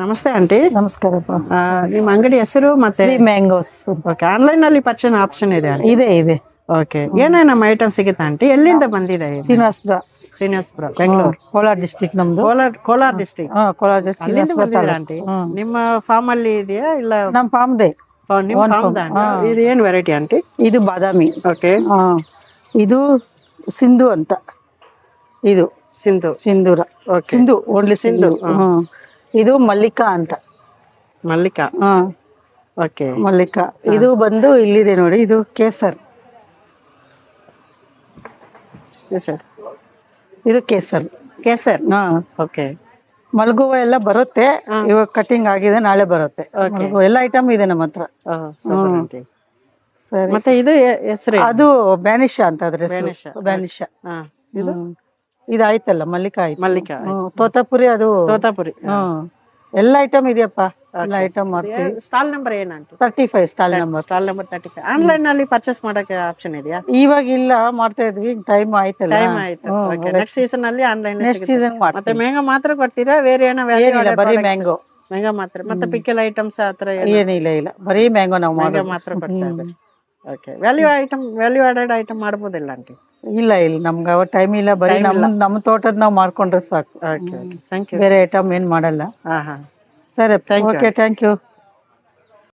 ನಮಸ್ತೆ ಆಂಟಿ. ನಮಸ್ಕಾರಪ್ಪ. ನಿಮ್ಮ ಅಂಗಡಿ ಹೆಸರು ಮತ್ತೆ ಶ್ರೀ ಮ್ಯಾಂಗೋಸ್. ಓಕೆ, ಆನ್ಲೈನ್ ನಲ್ಲಿ ಪರ್ಚೇಸ್ ಆಪ್ಷನ್ ಇದೆ ಆಂಟಿ? ಇದೆ. ಓಕೆ, ಏನೇನು ಐಟಮ್ ಸಿಗುತ್ತೆ ಆಂಟಿ? ಎಲ್ಲಿಂದ ಬಂದಿದೆ ಇದು? ಶ್ರೀನಿವಾಸಪುರ, ಬೆಂಗಳೂರು, ಕೋಲಾರ ಡಿಸ್ಟಿಕ್ ನಮ್ದು. ಕೋಲಾರ ಡಿಸ್ಟ್ರಿಕ್ಟ್. ಕೋಲಾರ ಅಲ್ಲಿಂದ ಡಿಸ್ಟಿಕ್ ಬಂದಿದ್ದೀರಾ ಆಂಟಿ? ನಿಮ್ಮ ಫಾರ್ಮ್ ಅಲ್ಲಿ ಇದೆಯಾ ಇಲ್ಲ? ನಮ್ಮ ಫಾರ್ಮ್ ದೇ. ನಿಮ್ಮ ಫಾರ್ಮ್. ಇದು ಏನು ವೆರೈಟಿ ಆಂಟಿ? ಇದು ಬಾದಾಮಿ. ಓಕೆ. ಇದು ಸಿಂಧು ಅಂತ. ಇದು ಸಿಂಧೂರ. ಸಿಂಧು, ಓನ್ಲಿ ಸಿಂಧು. ಇದು ಮಲ್ಲಿಕಾ ಅಂತ. ಮಲ್ಲಿಕಾ. ಓಕೆ, ಮಲ್ಲಿಕಾ. ಇದು ಬಂದು ಇಲ್ಲಿದೆ ನೋಡಿ, ಇದು ಕೇಸರ್. ಇದು ಕೇಸರ್. ಓಕೆ. ಮಲ್ಗುವ ಎಲ್ಲ ಬರುತ್ತೆ, ಇವಾಗ ಕಟಿಂಗ್ ಆಗಿದೆ, ನಾಳೆ ಬರುತ್ತೆ. ಎಲ್ಲ ಐಟಮ್ ಇದೆ ನಮ್ಮ ಹತ್ರ. ಸರಿ. ಮತ್ತೆ ಇದು ಹೆಸರು? ಅದು ಬ್ಯಾನಿಷ ಅಂತ. ಅದ್ರ ಬ್ಯಾನಿಷ. ಇದು ಆಯ್ತಲ್ಲ, ಮಲ್ಲಿಕಾ ಆಯ್ತು. ಮಲ್ಲಿಕಾ. ತೋತಾಪುರಿ. ಅದು ತೋತಾಪುರಿ. ಎಲ್ಲ ಐಟಮ್ ಇದೆಯಪ್ಪ. ಎಲ್ಲ ಐಟಮ್ ಮಾಡ್ತೀವಿ. ಸ್ಟಾಲ್ ನಂಬರ್ ಏನಂತ? 35 ಸ್ಟಾಲ್ ನಂಬರ್. 35. ಆನ್ಲೈನ್ ನಲ್ಲಿ ಪರ್ಚೇಸ್ ಮಾಡಕ್ಕೆ ಆಪ್ಷನ್ ಇದೆಯಾ? ಇವಾಗ ಇಲ್ಲ, ಮಾಡ್ತಾ ಇದ್ವಿ, ಟೈಮ್ ಆಯ್ತಲ್ಲ. ಟೈಮ್ ಆಯ್ತು. ನೆಕ್ಸ್ಟ್ ಸೀಸನ್ ಅಲ್ಲಿ ಆನ್ಲೈನ್. ನೆಕ್ಸ್ಟ್ ಸೀಸನ್ ಮತ್ತೆ ಮ್ಯಾಂಗೋ ಮಾತ್ರ ಕೊಡ್ತೀರಾ? ಬೇರೆ ಏನೋ ಬರೀ ಮ್ಯಾಂಗೋ ಮಾತ್ರ? ಮತ್ತೆ ಪಿಕಲ್ ಐಟಮ್ಸ್ ಆತರ ಏನಿಲ್ಲ, ಬರೀ ಮ್ಯಾಂಗೋ ನಾವು ಮಾತ್ರ ಕೊಡ್ತಾ ಇದ್ದೀವಿ. ಓಕೆ. ವ್ಯಾಲ್ಯೂ ಆಡೆಡ್ ಐಟಮ್ ಮಾಡ್ಬೋದಿಲ್ಲ ಆಂಟಿ? ಇಲ್ಲ, ನಮ್ಗೆ ಅವ ಟೈಮ್ ಇಲ್ಲ. ಬರೀ ನಮ್ಮ ತೋಟದ ನಾವು ಮಾಡ್ಕೊಂಡ್ರೆ ಸಾಕು. Okay, thank you. ಬೇರೆ ಐಟಮ್ ಏನ್ ಮಾಡಲ್ಲ. ಹಾ. ಸರಿ, ಓಕೆ, ಥ್ಯಾಂಕ್ ಯು.